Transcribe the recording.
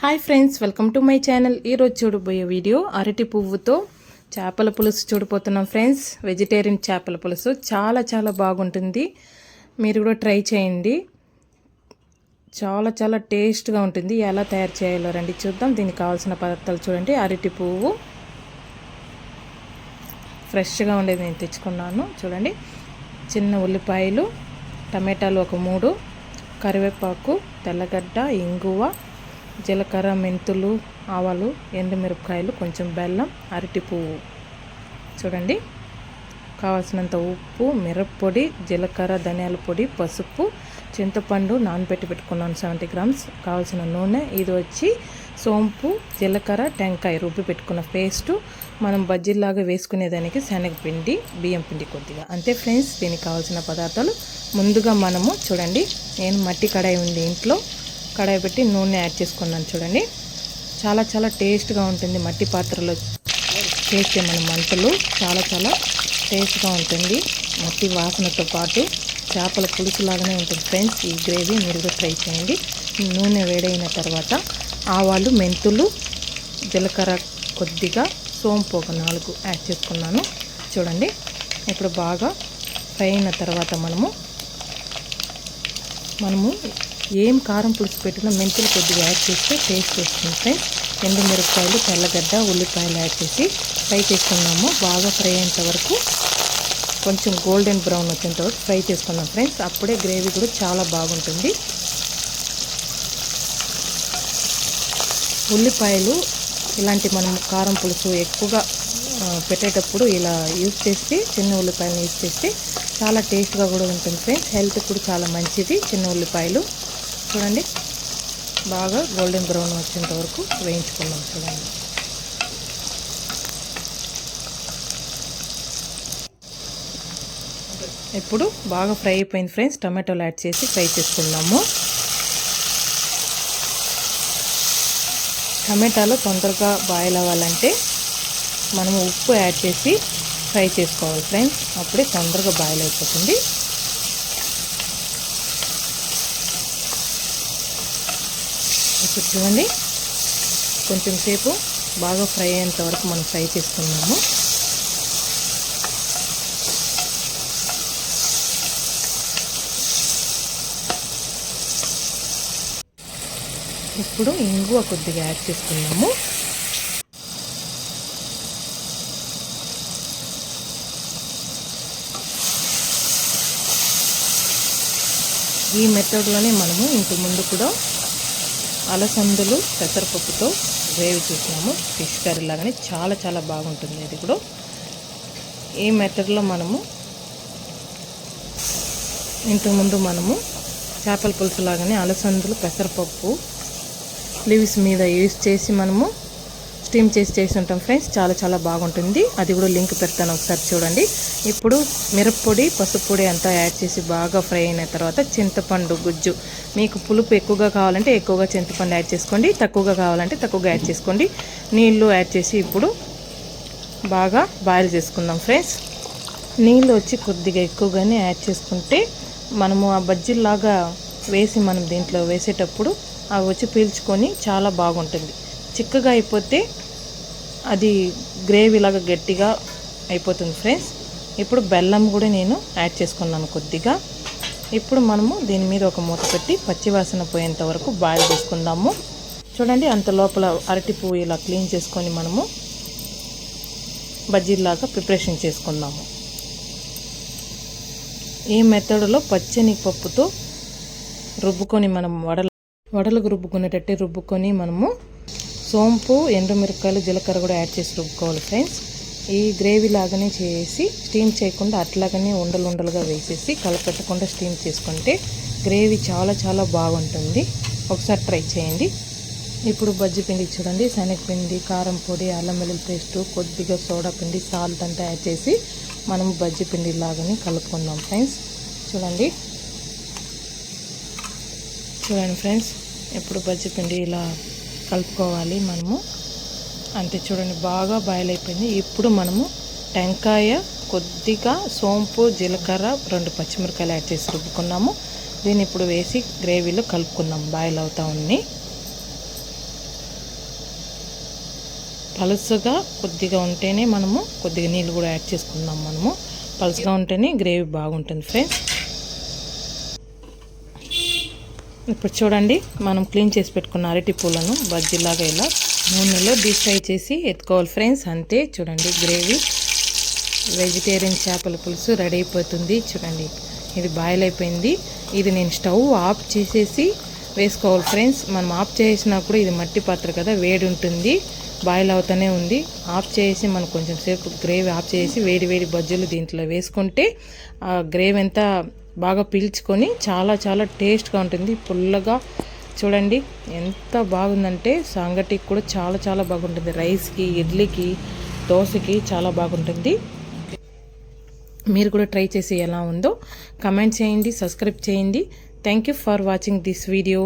Hi friends, welcome to my channel. ఈరోజు చూడబోయే video అరటి పువ్వుతో చేపల పులుసు చూడబోతున్నాం ఫ్రెండ్స్. వెజిటేరియన్ చేపల పులుసు చాలా చాలా బాగుంటుంది. మీరు కూడా ట్రై చేయండి. చాలా చాలా టేస్ట్గా ఉంటుంది. ఎలా తయారు చేయాలో రండి చూద్దాం. దీనికి కావాల్సిన పదార్థాలు చూడండి. అరటి పువ్వు ఫ్రెష్గా ఉండేది నేను తెచ్చుకున్నాను. చూడండి, చిన్న ఉల్లిపాయలు, టమాటాలు ఒక 3, కరివేపాకు, తెల్లగడ్డ, ఇంగువ, జీలకర్ర, మెంతులు, ఆవాలు, ఎండుమిరపకాయలు, కొంచెం బెల్లం, అరటి పువ్వు. చూడండి, కావాల్సినంత ఉప్పు, మిరప్పొడి, జీలకర్ర, ధనియాల పొడి, పసుపు, చింతపండు నానబెట్టి పెట్టుకున్నాను 70 గ్రామ్స్. కావాల్సిన నూనె, ఇది వచ్చి సోంపు, జీలకర్ర, టెంకాయ రుబ్బి పెట్టుకున్న పేస్టు, మనం బజ్జీలాగా వేసుకునేదానికి శనగపిండి, బియ్యం పిండి కొద్దిగా. అంతే ఫ్రెండ్స్, దీనికి కావాల్సిన పదార్థాలు. ముందుగా మనము చూడండి, నేను మట్టి కడాయి ఉంది ఇంట్లో, కడాయి పెట్టి నూనె యాడ్ చేసుకున్నాను. చూడండి, చాలా చాలా టేస్ట్గా ఉంటుంది. మట్టి పాత్రలో చేస్తే మన మంటలు చాలా చాలా టేస్ట్గా ఉంటుంది. మట్టి వాసనతో పాటు చేపల పులుసు లాగానే ఉంటుంది ఫ్రెండ్స్. ఈ గ్రేవీ మీరు కూడా ట్రై చేయండి. నూనె వేడైన తర్వాత ఆవాలు, మెంతులు, జీలకర్ర కొద్దిగా, సోంపు ఒక 4 యాడ్ చేసుకున్నాను. చూడండి, ఇప్పుడు బాగా ఫ్రై అయిన తర్వాత మనము ఏం కారం పులుసు పెట్టినా మెంతులు కొద్దిగా యాడ్ చేస్తే టేస్ట్ వస్తుంది ఫ్రెండ్స్. ఎండుమిరపకాయలు, తెల్లగడ్డ, ఉల్లిపాయలు యాడ్ చేసి ఫ్రై చేసుకున్నాము. బాగా ఫ్రై అయ్యేంత వరకు, కొంచెం గోల్డెన్ బ్రౌన్ వచ్చేంత వరకు ఫ్రై చేసుకున్నాం ఫ్రెండ్స్. అప్పుడే గ్రేవీ కూడా చాలా బాగుంటుంది. ఉల్లిపాయలు ఇలాంటి మనం కారం పులుసు ఎక్కువగా పెట్టేటప్పుడు ఇలా యూజ్ చేస్తే, చిన్న ఉల్లిపాయలను యూజ్ చేస్తే చాలా టేస్ట్గా కూడా ఉంటుంది ఫ్రెండ్స్. హెల్త్ కూడా చాలా మంచిది చిన్న ఉల్లిపాయలు. చూడండి, బాగా గోల్డెన్ బ్రౌన్ వచ్చేంత వరకు వేయించుకున్నాం. చూడండి, ఇప్పుడు బాగా ఫ్రై అయిపోయింది ఫ్రెండ్స్. టమాటోలు యాడ్ చేసి ఫ్రై చేసుకున్నాము. టమాటాలు తొందరగా బాయిల్ అవ్వాలంటే మనము ఉప్పు యాడ్ చేసి ఫ్రై చేసుకోవాలి ఫ్రెండ్స్. అప్పుడే తొందరగా బాయిల్ అయిపోతుంది. ఇప్పుడు చూడండి, కొంచెం సేపు బాగా ఫ్రై అయ్యేంత వరకు మనం ఫ్రై చేసుకున్నాము. ఇప్పుడు ఇంగువ కొద్దిగా యాడ్ చేసుకున్నాము. ఈ మెథడ్లోనే మనము ఇంటి ముందు కూడా అలసందలు పెసరపప్పుతో గ్రేవీ చేసినాము. ఫిష్ కర్రీ లాగానే చాలా చాలా బాగుంటుంది. ఇది కూడా ఈ మెథడ్లో మనము ఇంతకుముందు మనము చేపల పులుసు లాగానే అలసందలు, పెసరపప్పు లీవ్స్ మీద యూజ్ చేసి మనము స్టీమ్ చేసి ఉంటాం ఫ్రెండ్స్. చాలా చాలా బాగుంటుంది. అది కూడా లింక్ పెడతాను, ఒకసారి చూడండి. ఇప్పుడు మిరప్పొడి, పసుపు పొడి అంతా యాడ్ చేసి బాగా ఫ్రై అయిన తర్వాత చింతపండు గుజ్జు, మీకు పులుపు ఎక్కువగా కావాలంటే ఎక్కువగా చింతపండు యాడ్ చేసుకోండి, తక్కువగా కావాలంటే తక్కువగా యాడ్ చేసుకోండి. నీళ్ళు యాడ్ చేసి ఇప్పుడు బాగా బాయిల్ చేసుకుందాం ఫ్రెండ్స్. నీళ్ళు వచ్చి కొద్దిగా ఎక్కువగానే యాడ్ చేసుకుంటే మనము ఆ బజ్జీలాగా వేసి మనం దీంట్లో వేసేటప్పుడు అవి వచ్చి పీల్చుకొని చాలా బాగుంటుంది. చిక్కగా అయిపోతే అది గ్రేవీలాగా గట్టిగా అయిపోతుంది ఫ్రెండ్స్. ఇప్పుడు బెల్లం కూడా నేను యాడ్ చేసుకున్నాను కొద్దిగా. ఇప్పుడు మనము దీని మీద ఒక మూత పెట్టి పచ్చివాసన పోయేంత వరకు బాయిల్ చేసుకుందాము. చూడండి, అంత లోపల అరటి పువ్వు ఇలా క్లీన్ చేసుకొని మనము బజ్జీలాగా ప్రిపరేషన్ చేసుకుందాము. ఈ మెథడ్లో పచ్చని పప్పుతో రుబ్బుకొని మనం వడలకు రుబ్బుకునేటట్టే రుబ్బుకొని మనము సోంపు, ఎండుమిరపకాయలు, జీలకర్ర కూడా యాడ్ చేసి రుబ్బుకోవాలి ఫ్రెండ్స్. ఈ గ్రేవీ లాగానే చేసి స్టీమ్ చేయకుండా అట్లాగనే ఉండలుగా వేసేసి కలపెట్టకుండా స్టీమ్ చేసుకుంటే గ్రేవీ చాలా చాలా బాగుంటుంది. ఒకసారి ట్రై చేయండి. ఇప్పుడు బజ్జీ పిండి చూడండి, శనగపిండి, కారం పొడి, అల్లం వెల్లుల్లి పేస్టు, కొద్దిగా సోడా పిండి, సాల్ట్ అంతా యాడ్ చేసి మనం బజ్జీ పిండి లాగానే కలుపుకుందాం ఫ్రెండ్స్. చూడండి ఫ్రెండ్స్, ఇప్పుడు బజ్జీ పిండి ఇలా కలుపుకోవాలి మనము. అంతే, చూడండి బాగా బాయిల్ అయిపోయింది. ఇప్పుడు మనము టెంకాయ, కొద్దిగా సోంపు, జీలకర్ర, 2 పచ్చిమిరపకాయలు యాడ్ చేసి రుబ్బుకున్నాము. దీన్ని ఇప్పుడు వేసి గ్రేవీలో కలుపుకుందాం. బాయిల్ అవుతా ఉంది. పలుసుగా కొద్దిగా ఉంటేనే మనము కొద్దిగా నీళ్ళు కూడా యాడ్ చేసుకుందాం. మనము పలుసుగా ఉంటేనే గ్రేవీ బాగుంటుంది ఫ్రెండ్స్. ఇప్పుడు చూడండి, మనం క్లీన్ చేసి పెట్టుకున్న అరటి పూలను బజ్జీలాగా ఇలా నూనెలో డీప్ ఫ్రై చేసి ఎత్తుకోవాలి ఫ్రెండ్స్. అంతే, చూడండి గ్రేవీ వెజిటేరియన్ చేపల పులుసు రెడీ అయిపోతుంది. చూడండి, ఇది బాయిల్ అయిపోయింది. ఇది నేను స్టవ్ ఆఫ్ చేసేసి వేసుకోవాలి ఫ్రెండ్స్. మనం ఆఫ్ చేసినప్పుడు ఇది మట్టి పాత్ర కదా, వేడి ఉంటుంది, బాయిల్ అవుతూనే ఉంది. ఆఫ్ చేసి మనం కొంచెం సేపు గ్రేవీ ఆఫ్ చేసి వేడి వేడి బజ్జీలు దీంట్లో వేసుకుంటే ఆ గ్రేవీ అంతా బాగా పీల్చుకొని చాలా చాలా టేస్ట్గా ఉంటుంది, పుల్లగా. చూడండి ఎంత బాగుందంటే సంగటికి కూడా చాలా చాలా బాగుంటుంది. రైస్కి, ఇడ్లీకి, దోశకి చాలా బాగుంటుంది. మీరు కూడా ట్రై చేసి ఎలా ఉందో కమెంట్ చేయండి, సబ్స్క్రైబ్ చేయండి. Thank you for watching this video.